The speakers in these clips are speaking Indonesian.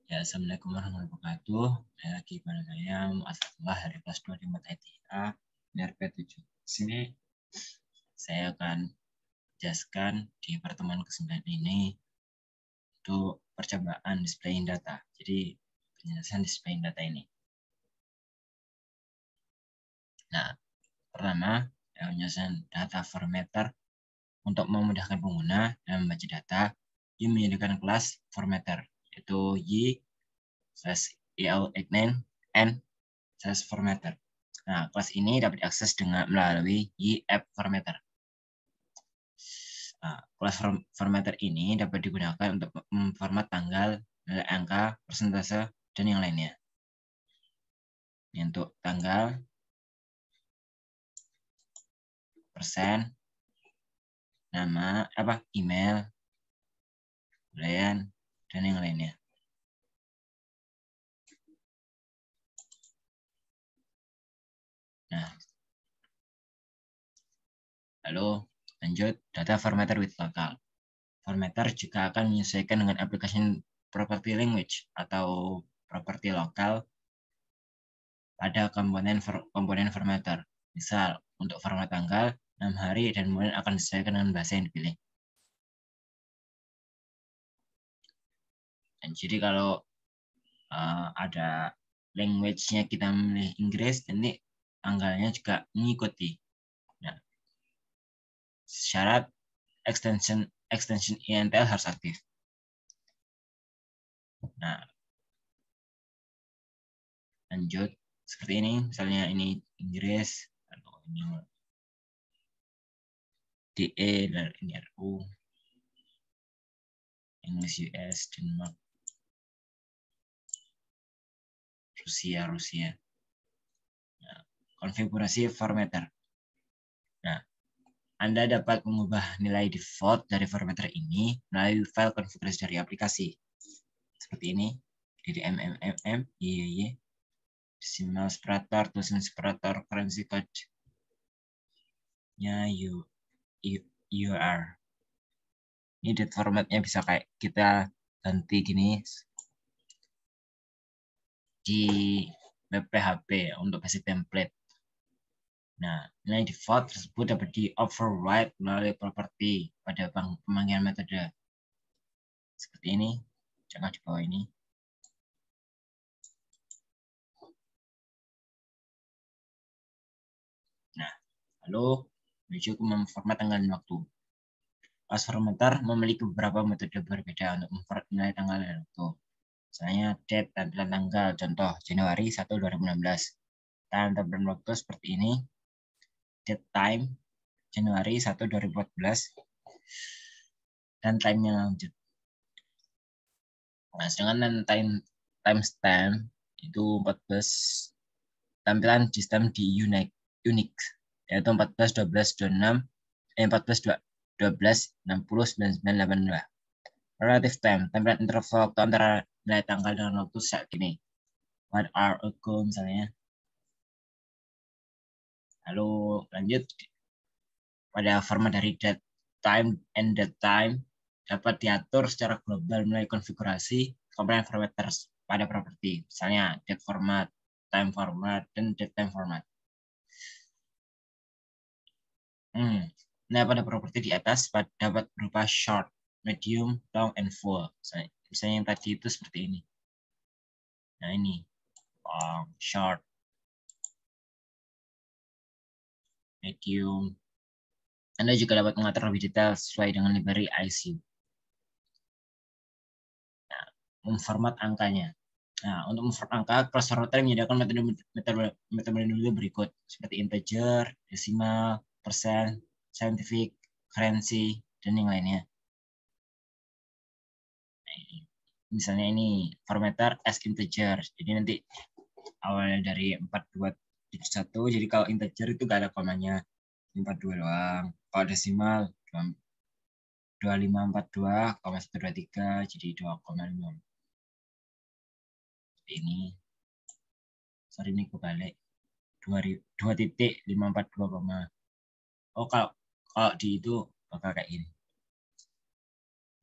Ya, Assalamualaikum warahmatullahi wabarakatuh. Saya lagi pada saya Mu'assasalah dari kelas 2 di mata ITA NRP7. Di sini saya akan jelaskan di pertemuan ke-9 ini itu percobaan displaying data. Jadi penjelasan displaying data ini. Nah, pertama penjelasan data formatter. Untuk memudahkan pengguna dalam membaca data, Y menyediakan kelas formatter, yaitu y/el89n/formatter. Nah, kelas ini dapat diakses dengan melalui y-app-formatter. Nah, kelas formatter ini dapat digunakan untuk memformat tanggal, nilai angka, persentase, dan yang lainnya. Ini untuk tanggal, persen, nama, email, bulan, dan yang lainnya. Nah, lalu lanjut data formatter with local. Formatter juga akan menyesuaikan dengan application property language atau properti lokal pada komponen formatter. Misal, untuk format tanggal, 6 hari, dan kemudian akan disesuaikan dengan bahasa yang dipilih. Dan jadi kalau ada language-nya kita memilih Inggris, nanti tanggalnya juga mengikuti. Nah, syarat extension INTL harus aktif. Nah, lanjut seperti ini, misalnya ini Inggris, atau ini DE, dan ini RU, English US, Denmark, Rusia. Nah, konfigurasi formatter. Nah, Anda dapat mengubah nilai default dari formatter ini melalui file konfigurasi dari aplikasi. Seperti ini, dari decimal separator, tulisan separator, currency code-nya UR. Ini date formatnya bisa kayak kita ganti gini di web PHP untuk basic template. Nah, nilai default tersebut dapat di-override melalui properti pada pemanggilan metode. Seperti ini, contoh di bawah ini. Nah, lalu menuju ke memformat tanggal dan waktu. Kelas formatter memiliki beberapa metode berbeda untuk memformat nilai tanggal dan waktu. Misalnya date tampilan tanggal, contoh Januari 1, 2016. Tampilan waktu seperti ini. Date time Januari 1, 2014. Dan time-nya lanjut. Nah, sedangkan timestamp itu 14, tampilan sistem di Unix, yaitu 14, 12, 26, 14, 12, 60, 99, 82. Relative time, tampilan interval waktu antara nilai tanggal dengan waktu saat ini. 1 hour ago misalnya. Lalu lanjut pada format dari date time and date time dapat diatur secara global melalui konfigurasi komponen formatters pada properti, misalnya date format, time format, dan date time format. Nah, pada properti di atas dapat berupa short, medium, long, and full. Misalnya yang tadi itu seperti ini. Nah, ini long, short, medium. Anda juga dapat mengatur lebih detail sesuai dengan library ISU. Nah, memformat angkanya. Nah, untuk memformat angka, kelas formatter menyediakan metode berikut, seperti integer, desimal, persen, scientific, currency, dan yang lainnya. Nah, misalnya ini formatter as integer. Jadi nanti awalnya dari 4271, jadi kalau integer itu gak ada komanya, 42 doang. Kalau desimal 2542,123, jadi 2,5. Ini sorry ini kebalik 2.542, oh kalau di itu bakal kayak ini.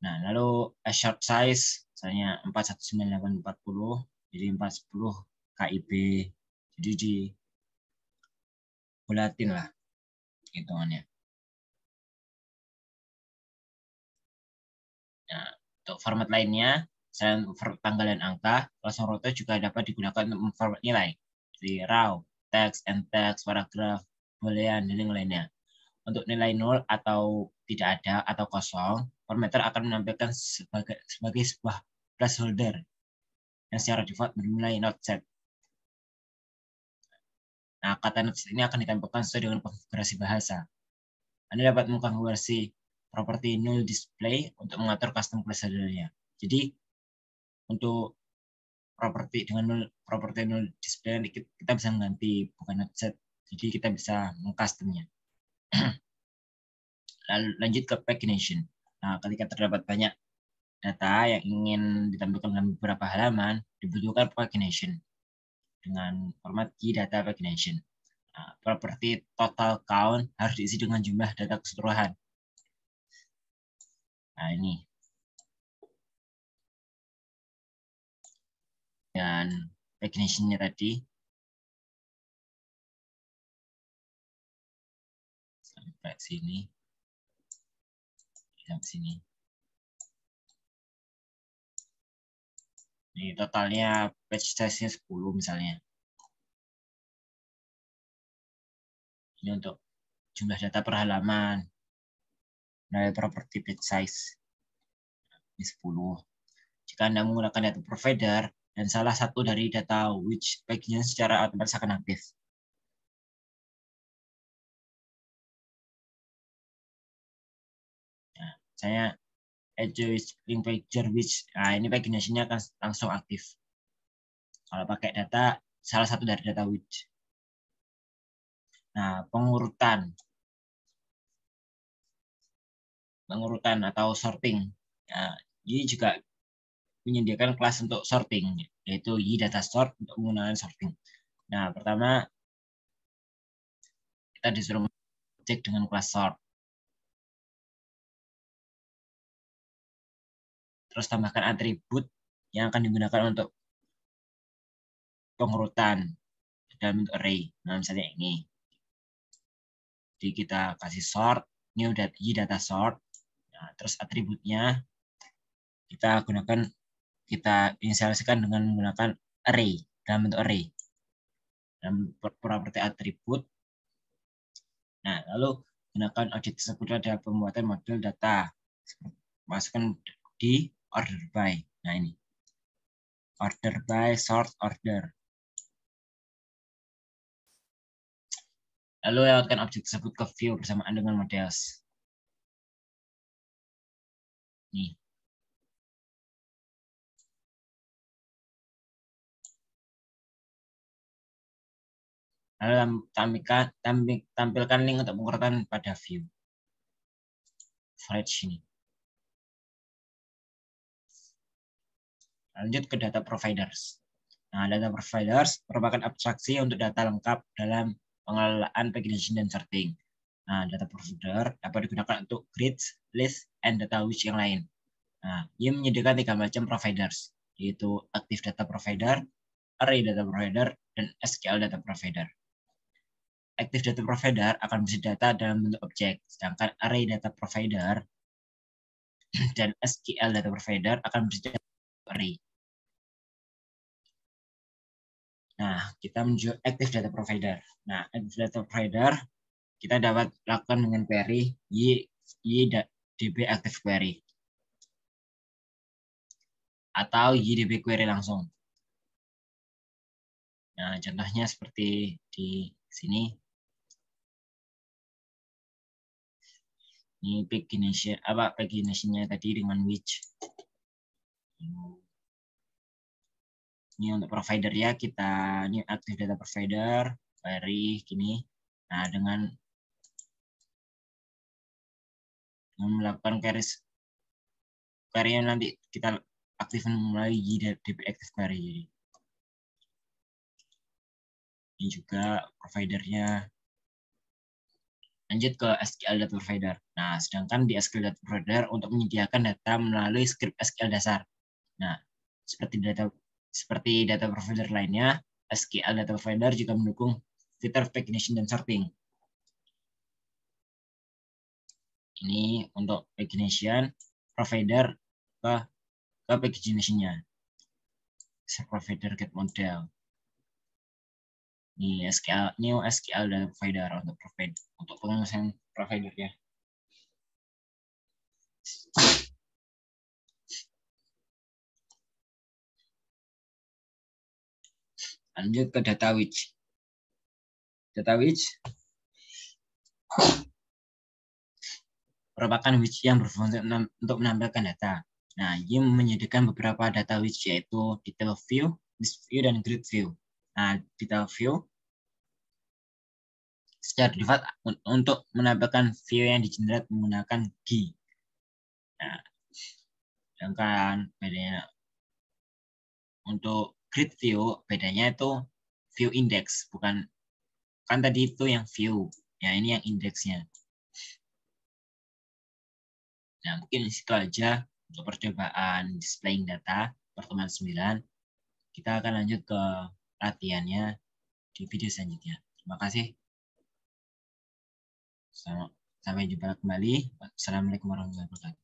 Nah, lalu short size Misalnya 419840 jadi 410 KIB. Jadi di bulatin lah hitungannya. Nah, untuk format lainnya, selain tanggal dan angka, Langsung Roto juga dapat digunakan untuk memformat nilai, seperti raw, teks, and text, paragraf, boolean, dan yang lainnya. Untuk nilai 0 atau tidak ada atau kosong, formatter akan menampilkan sebagai sebuah placeholder yang secara default bernilai not set. Nah, kata not set ini akan ditampilkan sesuai dengan konfigurasi bahasa. Anda dapat mengkonfigurasi properti null display untuk mengatur custom placeholder-nya. Jadi, untuk properti null display kita bisa mengganti bukan not set. Jadi kita bisa mengcustomnya. Lalu lanjut ke pagination. Nah, ketika terdapat banyak data yang ingin ditampilkan dalam beberapa halaman, dibutuhkan pagination dengan format key data pagination. Nah, properti total count harus diisi dengan jumlah data keseluruhan. Nah, ini. Dan pagination-nya tadi sampai sini. Sampai sini. Ini totalnya page size-nya 10 misalnya. Ini untuk jumlah data per halaman. Dari properti page size. Ini 10. Jika Anda menggunakan data provider dan salah satu dari data which bagian secara otomatis akan aktif. Nah, saya link pager which, nah ini pagination-nya akan langsung aktif. Kalau pakai data, salah satu dari data which. Nah, pengurutan atau sorting. Nah, ini juga menyediakan kelas untuk sorting, yaitu YDataSort untuk menggunakan sorting. Nah, pertama kita disuruh cek dengan kelas sort. Terus tambahkan atribut yang akan digunakan untuk pengurutan dalam bentuk array. Nah, misalnya ini. Jadi kita kasih sort, ini udah YDataSort. Nah, terus atributnya kita inisialisasikan dengan menggunakan array, dalam bentuk array. Dalam properti atribut. Nah, lalu gunakan objek tersebut pada pembuatan model data. Masukkan di order by. Nah, ini. Order by, sort order. Lalu lewatkan objek tersebut ke view bersamaan dengan models. Nih. Lalu tampilkan link untuk pengurutan pada view. Fetch ini. Lanjut ke data providers. Nah, data providers merupakan abstraksi untuk data lengkap dalam pengelolaan pagination dan sorting. Nah, data provider dapat digunakan untuk grids, list, and data which yang lain. Nah, ia menyediakan 3 macam providers, yaitu active data provider, array data provider, dan SQL data provider. Active data provider akan berisi data dalam bentuk objek, sedangkan array data provider dan SQL data provider akan berisi data array. Nah, kita menuju active data provider. Nah, active data provider kita dapat lakukan dengan query YDB active query atau YDB query langsung. Nah, contohnya seperti di sini. Ini pagination-nya tadi dengan which. Ini untuk provider ya, ini active data provider, query gini. Nah, dengan melakukan query yang nanti kita aktifkan melalui YDB active query. Ini juga providernya. Lanjut ke SQL data provider. Nah, sedangkan di SQL data provider untuk menyediakan data melalui script SQL dasar. Nah, seperti data provider lainnya, SQL Data Provider juga mendukung fitur pagination dan sorting. Ini untuk pagination, provider ke pagination-nya. Provider get model. Ini new SQL Data Provider untuk pengisian provider ya. Lanjut ke data widget. Data widget merupakan widget yang berfungsi untuk menampilkan data. Nah, ini menyediakan beberapa data widget yaitu detail view, list view, dan grid view. Nah, detail view secara default untuk menampilkan view yang digenerate menggunakan GUI. Nah, sedangkan bedanya untuk grid view, bedanya itu view index, bukan kan tadi itu yang view, ya ini yang indeksnya. Nah, mungkin itu aja untuk percobaan displaying data pertemuan 9. Kita akan lanjut ke latihannya di video selanjutnya. Terima kasih. Sampai jumpa kembali. Assalamualaikum warahmatullahi wabarakatuh.